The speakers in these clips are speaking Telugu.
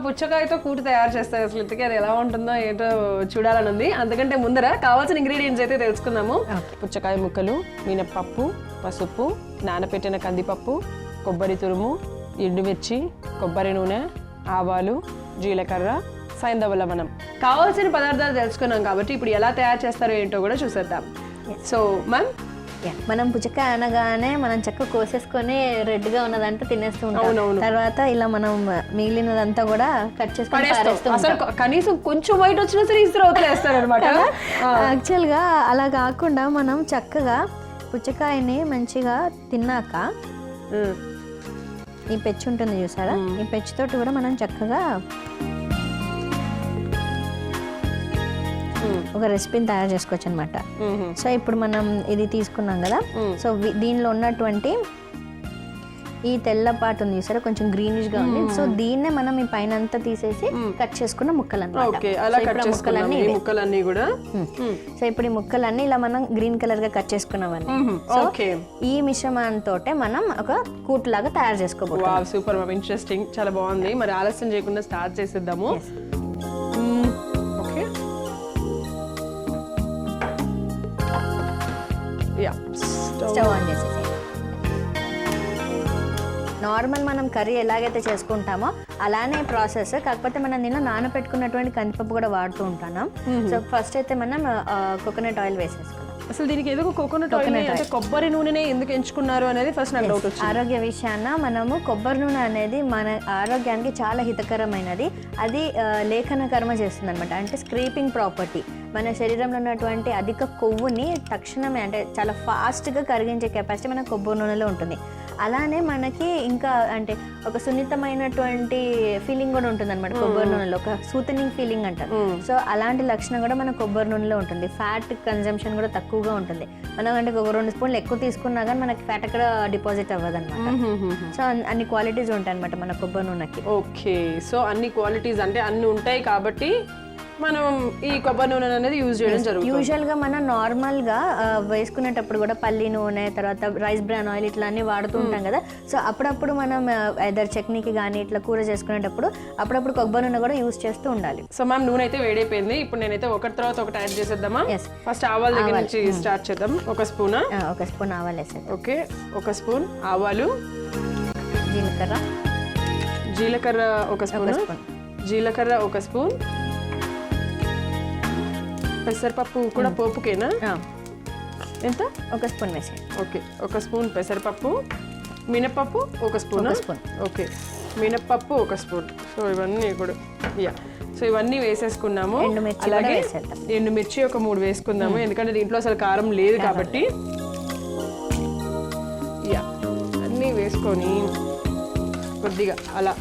పుచ్చకాయతో కూటు తయారు చేస్తారు. అసలు ఇంతకీ అది ఎలా ఉంటుందో ఏంటో చూడాలని ఉంది. అందుకంటే ముందర కావాల్సిన ఇంగ్రీడియంట్స్ అయితే తెలుసుకుందాము. పుచ్చకాయ ముక్కలు, మినప్పప్పు, పసుపు, నానబెట్టిన కందిపప్పు, కొబ్బరి తురుము, ఎండుమిర్చి, కొబ్బరి నూనె, ఆవాలు, జీలకర్ర, సైంధవ లవణం. కావాల్సిన పదార్థాలు తెలుసుకున్నాం కాబట్టి ఇప్పుడు ఎలా తయారు చేస్తారో ఏంటో కూడా చూసేద్దాం. సో మ్యామ్, మనం పుచ్చకాయ అనగానే మనం చక్కగా కోసేసుకొని రెడ్గా ఉన్నదంతా తినేస్తూ ఉంటాం. తర్వాత ఇలా మనం మిగిలినదంతా కూడా కట్ చేసుకొని అసలు కనీసం కొంచెం వైట్ వచ్చినా సరే ఇస్త్రీ అవుతలేస్తారు అనమాట. యాక్చువల్గా అలా కాకుండా మనం చక్కగా పుచ్చకాయని మంచిగా తిన్నాక ఈ పెచ్చు ఉంటుంది చూసారా, ఈ పెచ్చుతోటి కూడా మనం చక్కగా ఒక రెసిపీని తయారు చేసుకోవచ్చు అనమాట. సో ఇప్పుడు మనం ఇది తీసుకున్నాం కదా, సో దీనిలో ఉన్నటువంటి ఈ తెల్లపాటు ఉంది చూసారా, కొంచెం గ్రీనిష్ గా ఉంది. సో దీన్నే మనం ఈ పైన అంతా తీసేసి కట్ చేసుకున్న ముక్కలు అన్నమాట. సో ఇప్పుడు ఈ ముక్కలన్నీ ఇలా మనం గ్రీన్ కలర్ గా కట్ చేసుకున్నామని. సో ఈ మిశ్రమంతో మనం ఒక కూట్ లాగా తయారు చేసుకోబోతున్నాం. సూపర్, ఇంట్రెస్టింగ్, చాలా బాగుంది. మరి ఆలస్యం చేయకుండా స్టార్ట్ చేసేద్దాము. స్టవ్ ఆన్ చేసేసి నార్మల్ మనం కర్రీ ఎలాగైతే చేసుకుంటామో అలానే ప్రాసెస్, కాకపోతే మనం దీనిలో నానబెట్టుకున్నటువంటి కందిపప్పు కూడా వాడుతూ ఉంటాం. సో ఫస్ట్ అయితే మనం కోకోనట్ ఆయిల్ వేసేసుకున్నాం. అసలు దీనికి ఏదో కోకోనట్ ఆయిల్ అంటే కొబ్బరి నూనెనే ఎందుకు ఎంచుకున్నారు అనేది ఫస్ట్ నాకు డౌట్ వచ్చింది. ఆరోగ్య విషయాన మనము కొబ్బరి నూనె అనేది మన ఆరోగ్యానికి చాలా హితకరమైనది. అది లేఖన కర్మ చేస్తుంది అనమాట. అంటే స్క్రీపింగ్ ప్రాపర్టీ. మన శరీరంలో ఉన్నటువంటి అధిక కొవ్వుని తక్షణమే అంటే చాలా ఫాస్ట్గా కరిగించే కెపాసిటీ మన కొబ్బరి నూనెలో ఉంటుంది. అలానే మనకి ఇంకా అంటే ఒక సున్నితమైనటువంటి ఫీలింగ్ కూడా ఉంటుంది అనమాట కొబ్బరి నూనెలో, ఒక సూతనింగ్ ఫీలింగ్ అంటారు. సో అలాంటి లక్షణం కూడా మన కొబ్బరి నూనెలో ఉంటుంది. ఫ్యాట్ కన్జంప్షన్ కూడా తక్కువగా ఉంటుంది. మనం అంటే ఒక 2 స్పూన్లు ఎక్కువ తీసుకున్నా కానీ మనకి ఫ్యాట్ అక్కడ డిపాజిట్ అవ్వదు అనమాట. సో అన్ని క్వాలిటీస్ ఉంటాయి అనమాట మన కొబ్బరి నూనెకి. ఓకే, సో అన్ని క్వాలిటీస్ అంటే అన్ని ఉంటాయి కాబట్టి మనం ఈ కొబ్బరి నూనె అనేది యూజ్ చేయడం జరుగుతుంది. యూజువల్ గా మనం నార్మల్ గా వేసుకునేటప్పుడు కూడా పల్లి నూనె, తర్వాత రైస్ బ్రాన్ ఆయిల్ ఇట్లా అన్ని వాడుతూ ఉంటాం కదా. సో అప్పుడప్పుడు మనం ఏదర్ చట్నీకి కానీ ఇట్లా కూర చేసుకునేటప్పుడు అప్పుడప్పుడు కొబ్బరి నూనె కూడా యూజ్ చేస్తూ ఉండాలి. సో మ్యామ్, నూనె అయితే వేడైపోయింది. ఇప్పుడు నేనైతే ఒకటి తర్వాత ఒకటి యాడ్ చేసేద్దామా? ఫస్ట్ ఆవాల దగ్గర నుంచి స్టార్ట్ చేద్దాం. ఒక స్పూన్ ఆవాలు వేసేద్దాం. ఓకే, ఒక స్పూన్ ఆవాలు, జీలకర్ర ఒక స్పూన్, జీలకర్ర ఒక స్పూన్, పెసరపప్పు కూడా పోపుకేనా? ఎంత? ఒక స్పూన్ వేసి. ఓకే, ఒక స్పూన్ పెసరపప్పు, మినపప్పు ఒక స్పూన్. ఓకే, మినపప్పు ఒక స్పూన్. సో ఇవన్నీ కూడా సో ఇవన్నీ వేసేసుకున్నాము. అలాగే ఎండుమిర్చి ఒక 3 వేసుకుందాము, ఎందుకంటే దీంట్లో అసలు కారం లేదు కాబట్టి. అన్నీ వేసుకొని కొద్దిగా అలా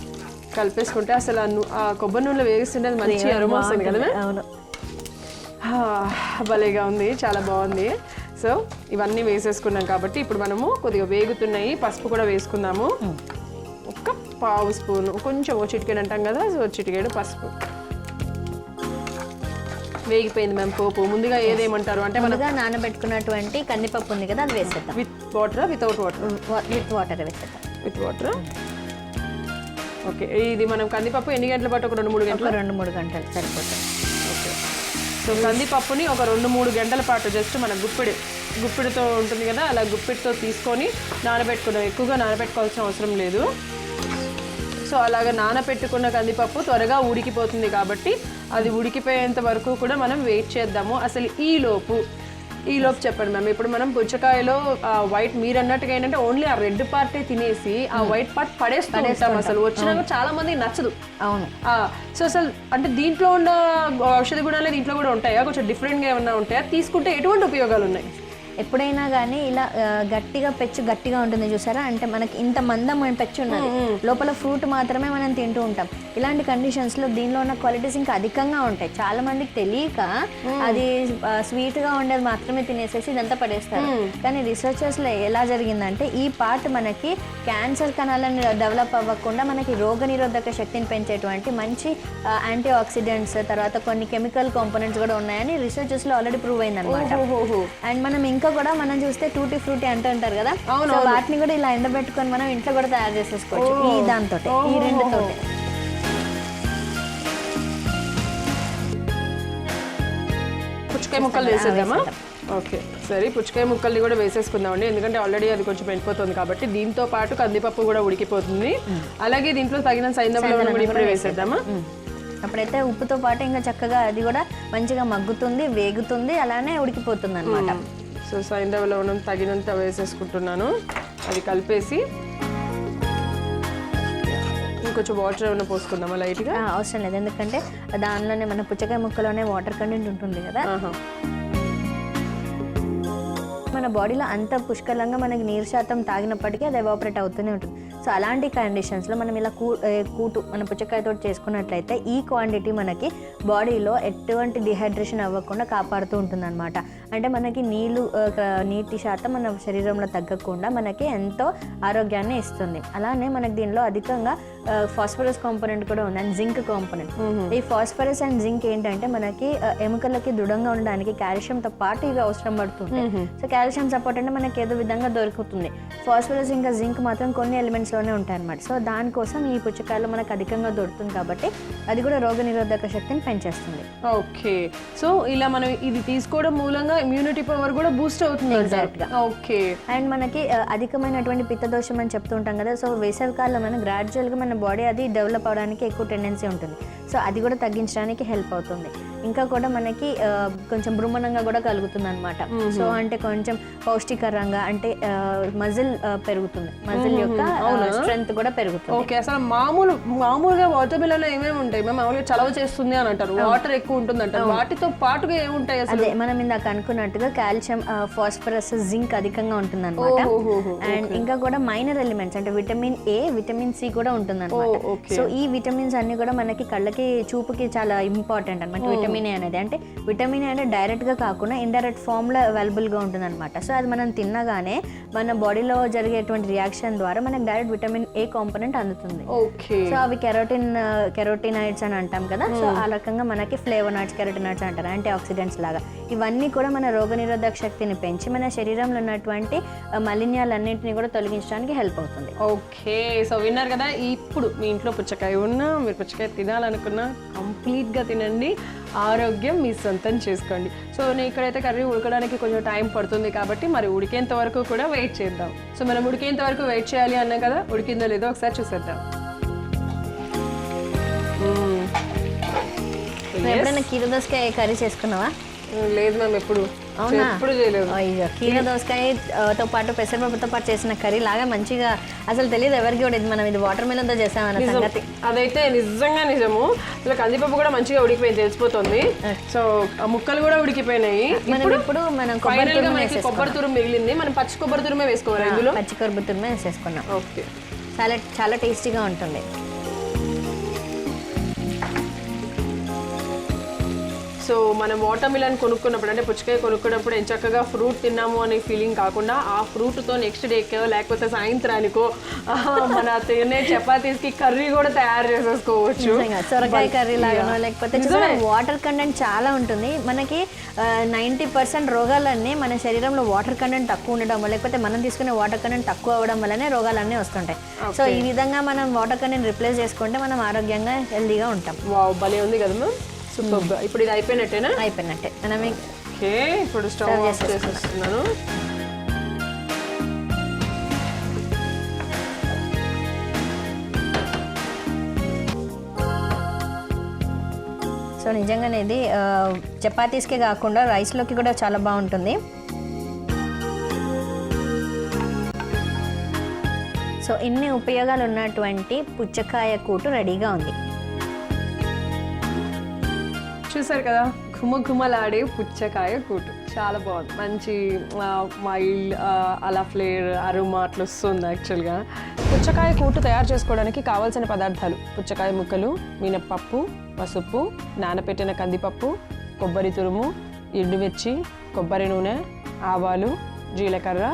కలిపేసుకుంటే అసలు ఆ కొబ్బరి నూనెలో వేస్తుంటే మంచి అరోమా వస్తుంది కదా. అవును, భలేగా ఉంది, చాలా బాగుంది. సో ఇవన్నీ వేసేసుకున్నాం కాబట్టి ఇప్పుడు మనము కొద్దిగా వేగుతున్నాయి. పసుపు కూడా వేసుకుందాము. ఒక పావు స్పూన్, కొంచెం ఓ చిటికెడు అంటాం కదా, సో చిటికెడు పసుపు. వేగిపోయింది మ్యామ్ పోపు. ముందుగా ఏదేమంటారు అంటే మనగా నానబెట్టుకున్నటువంటి కందిపప్పు ఉంది కదా, అది వేసేద్దాం. విత్ వాటరా వితౌట్ వాటర్? విత్ వాటర్ వేసేద్దాం. With water. ఓకే, ఇది మనం కందిపప్పు ఎన్ని గంటల పాటు? ఒక 2-3 గంటలు. 2-3 గంటలు సరిపోతుంది. ఓకే, సో కందిపప్పుని ఒక 2-3 గంటల పాటు జస్ట్ మన గుప్పిడితో ఉంటుంది కదా, అలా గుప్పిడితో తీసుకొని నానబెట్టుకున్నాం. ఎక్కువగా నానబెట్టుకోవాల్సిన అవసరం లేదు. సో అలాగ నానబెట్టుకున్న కందిపప్పు త్వరగా ఉడికిపోతుంది కాబట్టి అది ఉడికిపోయేంత వరకు కూడా మనం వెయిట్ చేద్దాము. అసలు ఈలోపు చెప్పండి మ్యామ్, ఇప్పుడు మనం పుచ్చకాయలో వైట్ మీరు అన్నట్టుగా ఏంటంటే ఓన్లీ ఆ రెడ్ పార్టే తినేసి ఆ వైట్ పార్ట్ పడేస్తాం. అసలు వచ్చినాక చాలా మందికి నచ్చదు. అవును. సో అసలు అంటే దీంట్లో ఉన్న ఔషధ గుణాలు దీంట్లో కూడా ఉంటాయా? కొంచెం డిఫరెంట్గా ఏమన్నా ఉంటాయా? తీసుకుంటే ఎటువంటి ఉపయోగాలు ఉన్నాయి? ఎప్పుడైనా కానీ ఇలా పెచ్చు గట్టిగా ఉంటుంది చూసారా, అంటే మనకి ఇంత మందమైన పెచ్చు ఉన్నది, లోపల ఫ్రూట్ మాత్రమే మనం తింటూ ఉంటాం. ఇలాంటి కండిషన్స్లో దీనిలో ఉన్న క్వాలిటీస్ ఇంకా అధికంగా ఉంటాయి. చాలా మందికి తెలియక అది స్వీట్గా ఉండేది మాత్రమే తినేసేసి ఇదంతా పడేస్తారు. కానీ రీసెర్చర్స్లో ఎలా జరిగిందంటే ఈ పార్ట్ మనకి క్యాన్సర్ కణాలను డెవలప్ అవ్వకుండా మనకి రోగనిరోధక శక్తిని పెంచేటువంటి మంచి యాంటీ ఆక్సిడెంట్స్, తర్వాత కొన్ని కెమికల్ కాంపోనెంట్స్ కూడా ఉన్నాయని రీసెర్చర్స్లో ఆల్రెడీ ప్రూవ్ అయింది అనమాట. అండ్ మనం ఇంకా కూడా మనం చూస్తే టూటీ ఫ్రూటీ అంటారు కదా, వాటిని కూడా ఇలా ఎండబెట్టుకొని మనం ఇంట్లో కూడా తయారు చేసేసుకోవచ్చు. ఈ దాంతో ఈ రెండుతో పుచ్చకాయ ముక్కలు వేసేద్దామా? ఓకే సరే, పుచ్చకాయ ముక్కల్ని కూడా వేసేసుకుందామండి, ఎందుకంటే ఆల్రెడీ అది కొంచెం వెళ్ళిపోతుంది కాబట్టి. దీంతో పాటు కందిపప్పు కూడా ఉడికిపోతుంది. అలాగే దీంట్లో తగిన సైంధవ లవణం కూడా ఇప్పుడు వేసేద్దామా? అప్పుడైతే ఉప్పుతో పాటు ఇంకా చక్కగా అది కూడా మంచిగా మగ్గుతుంది, వేగుతుంది, అలానే ఉడికిపోతుంది అనమాట. సో సైంధవ లవణం తగినంత వేసేసుకుంటున్నాను. అది కలిపేసి ఇంకొంచెం వాటర్ ఏమైనా పోసుకుందామా లైట్గా? అవసరం లేదు, ఎందుకంటే దానిలోనే మన పుచ్చకాయ ముక్కలోనే వాటర్ కంటెంట్ ఉంటుంది కదా. మన బాడీలో అంత పుష్కలంగా మనకి నీరు శాతం తాగినప్పటికీ అది ఎవాపరేట్ అవుతూనే ఉంటుంది. సో అలాంటి కండిషన్స్లో మనం ఇలా కూటు మన పుచ్చకాయతో చేసుకున్నట్లయితే ఈ క్వాంటిటీ మనకి బాడీలో ఎటువంటి డిహైడ్రేషన్ అవ్వకుండా కాపాడుతూ ఉంటుంది అనమాట. అంటే మనకి నీటి శాతం మన శరీరంలో తగ్గకుండా మనకి ఎంతో ఆరోగ్యాన్ని ఇస్తుంది. అలానే మనకి దీనిలో అధికంగా ఫాస్ఫరస్ కాంపోనెంట్ కూడా ఉంది అండ్ జింక్ కాంపోనెంట్. ఈ ఫాస్ఫరస్ అండ్ జింక్ ఏంటంటే మనకి ఎముకలకి దృఢంగా ఉండడానికి కాల్షియంతో పాటు ఇవి అవసరం పడుతుంది. సో కాల్షియం సపోర్ట్ అంటే మనకి ఏదో విధంగా దొరుకుతుంది. ఫాస్ఫరస్ ఇంకా జింక్ మాత్రం కొన్ని ఎలిమెంట్స్లోనే ఉంటాయి అనమాట. సో దానికోసం ఈ పుచ్చకాయలో మనకు అధికంగా దొరుకుతుంది కాబట్టి అది కూడా రోగనిరోధక శక్తిని పెంచేస్తుంది. ఓకే, సో ఇలా మనం ఇది తీసుకోవడం మూలంగా ఇమ్యూనిటీ పవర్ కూడా బూస్ట్ అవుతుంది. ఎగ్జాక్ట్గా. ఓకే, అండ్ మనకి అధికమైనటువంటి పిత్తదోషం అని చెప్తూ ఉంటాం కదా. సో వేసవికాలంలో మనం గ్రాడ్యువల్గా మన బాడీ అది డెవలప్ అవడానికి ఎక్కువ టెండెన్సీ ఉంటుంది. సో అది కూడా తగ్గించడానికి హెల్ప్ అవుతుంది. ఇంకా కూడా మనకి కొంచెం బృమణంగా కూడా కలుగుతుంది అనమాట. సో అంటే కొంచెం పౌష్టికరంగా అంటే మజిల్ పెరుగుతుంది, మజిల్ యొక్క స్ట్రెంగ్త్ కూడా పెరుగుతుంది. ఓకే, అసలు మామూలుగా వాటర్ మిలన్ ఏమేమి ఉంటాయి? మామూలుగా చలవ చేస్తుంది అని అంటారు, వాటర్ ఎక్కువ ఉంటుంది అంటారు. వాటితో పాటుగా ఏముంటాయి అసలు? అదే మనం ఇందాక అనుకున్నట్టుగా కాల్షియం, ఫాస్ఫరస్, జింక్ అధికంగా ఉంటుంది అనమాట. అండ్ ఇంకా కూడా మైనర్ ఎలిమెంట్స్ అంటే విటమిన్ ఏ, విటమిన్ సి కూడా ఉంటుంది అనమాట. సో ఈ విటమిన్స్ అన్ని కూడా మనకి కళ్ళకి, చూపుకి చాలా ఇంపార్టెంట్ అనమాట. విటమిన్ ఏ అనేది అంటే విటమిన్ ఏ అంటే డైరెక్ట్ గా కాకుండా ఇండైరెక్ట్ ఫామ్ లో అవైలబుల్ గా ఉంటుంది అనమాట. సో అది మనం తిన్నగానే మన బాడీలో జరిగేటువంటి రియాక్షన్ ద్వారా మనకి డైరెక్ట్ విటమిన్ ఏ కాంపోనెంట్ అందుతుంది. సో అవి కెరోటినాయిడ్స్ అని అంటాం కదా. సో ఆ రకంగా మనకి ఫ్లేవనాయిడ్స్, కెరోటినాయిడ్స్ అంటారు, యాంటీ ఆక్సిడెంట్స్ లాగా. ఇవన్నీ కూడా మన రోగనిరోధక శక్తిని పెంచి మన శరీరంలో ఉన్నటువంటి మలిన్యాలన్నింటినీ కూడా తొలగించడానికి హెల్ప్ అవుతుంది. ఓకే, సో విన్నారు కదా. ఇప్పుడు మీ ఇంట్లో పుచ్చకాయ ఉన్నా, మీరు పుచ్చకాయ తినాలనుకున్నా కంప్లీట్ గా తినండి, ఆరోగ్యం మీ సొంతం చేసుకోండి. సో నేను ఇక్కడైతే కర్రీ ఉడకడానికి కొంచెం టైం పడుతుంది కాబట్టి మరి ఉడికేంత వరకు కూడా వెయిట్ చేద్దాం. సో మనం ఉడికేంత వరకు వెయిట్ చేయాలి అన్నాం కదా, ఉడికిందో లేదో ఒకసారి చూసేద్దాం. ఎప్పుడైనా కీర దోసకాయ కర్రీ చేసుకున్నావా? లేదు మ్యామ్, ఎప్పుడు చేయలేదు. అయ్యో, కీర దోసకాయతో పాటు పెసరపప్పుతో పాటు చేసిన కర్రీ లాగా మంచిగా అసలు తెలియదు ఎవరికి కూడా. ఇది మనం ఇది వాటర్ మిలన్ తో చేసామన్న సంగతి అదైతే నిజంగా నిజము. ఇలా కందిపప్పు కూడా మంచిగా ఉడికిపోయింది, తెలిసిపోతుంది. సో ముక్కలు కూడా ఉడికిపోయినాయి. మనం కొబ్బరి తురుము మిగిలింది, మనం పచ్చి కొబ్బరి తురుమే వేసుకోవాలి. ఇందులో పచ్చి కొబ్బరి తురుమే వేసేసుకున్నాం. ఓకే, చాలా చాలా టేస్టీగా ఉంటుంది. సో మనం వాటర్ మిలన్ కొనుక్కున్నప్పుడు అంటే పుచ్చకాయ కొనుక్కున్నప్పుడు ఎంత చక్కగా ఫ్రూట్ తిన్నాము అనే ఫీలింగ్ కాకుండా ఆ ఫ్రూట్తో నెక్స్ట్ డేకో లేకపోతే సాయంత్రానికో మన తినే చపాతీస్కి కర్రీ కూడా తయారు చేసేసుకోవచ్చు. సొరకాయ కర్రీ లాగానో లేకపోతే వాటర్ కంటెంట్ చాలా ఉంటుంది. మనకి 90% రోగాలన్నీ మన శరీరంలో వాటర్ కంటెంట్ తక్కువ ఉండడం లేకపోతే మనం తీసుకునే వాటర్ కంటెంట్ తక్కువ అవ్వడం వల్లనే రోగాలన్నీ వస్తుంటాయి. సో ఈ విధంగా మనం వాటర్ కంటెంట్ రిప్లేస్ చేసుకుంటే మనం ఆరోగ్యంగా హెల్దీగా ఉంటాం. వావ్, భలే ఉంది కదా మ్యామ్, సూపర్గా. ఇప్పుడు ఇది అయిపోయినట్టేనా? అయిపోయినట్టే. మనం ఓకే, ఇప్పుడు స్టవ్ ఆఫ్ చేసేస్తున్నాను. సో నిజంగానే ఇది చపాతీస్కే కాకుండా రైస్లోకి కూడా చాలా బాగుంటుంది. సో ఇన్ని ఉపయోగాలు ఉన్నటువంటి పుచ్చకాయ కూటు రెడీగా ఉంది. చూసారు కదా, ఘుమఘుమలాడే పుచ్చకాయ కూటు చాలా బాగుంది. మంచి మైల్డ్ అలా ఫ్లేవర్, అరోమా అట్లా వస్తుంది. యాక్చువల్గా పుచ్చకాయ కూటు తయారు చేసుకోవడానికి కావాల్సిన పదార్థాలు: పుచ్చకాయ ముక్కలు, మినప్పప్పు, పసుపు, నానబెట్టిన కందిపప్పు, కొబ్బరి తురుము, ఎండుమిర్చి, కొబ్బరి నూనె, ఆవాలు, జీలకర్ర,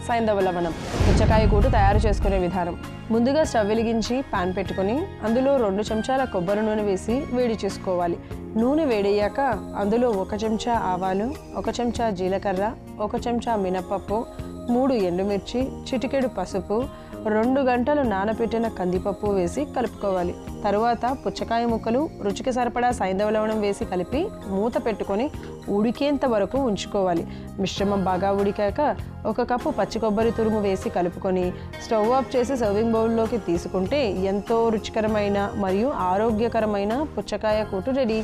సైంధవ లవణం. పుచ్చకాయ కూటు తయారు చేసుకునే విధానం: ముందుగా స్టవ్ వెలిగించి పాన్ పెట్టుకొని అందులో 2 చెంచాల కొబ్బరి నూనె వేసి వేడి చేసుకోవాలి. నూనె వేడయ్యాక అందులో 1 చెంచా ఆవాలు, 1 చెంచా జీలకర్ర, 1 చెంచా మినప్పప్పు, 3 ఎండుమిర్చి, చిటికెడు పసుపు, 2 గంటలు నానబెట్టిన కందిపప్పు వేసి కలుపుకోవాలి. తరువాత పుచ్చకాయ ముక్కలు, రుచికి సరిపడా సైంధవ లవణం వేసి కలిపి మూత పెట్టుకొని ఉడికేంత వరకు ఉంచుకోవాలి. మిశ్రమం బాగా ఉడికాక 1 కప్పు పచ్చి కొబ్బరి తురుము వేసి కలుపుకొని స్టవ్ ఆఫ్ చేసి సర్వింగ్ బౌల్లోకి తీసుకుంటే ఎంతో రుచికరమైన మరియు ఆరోగ్యకరమైన పుచ్చకాయ కూటు రెడీ.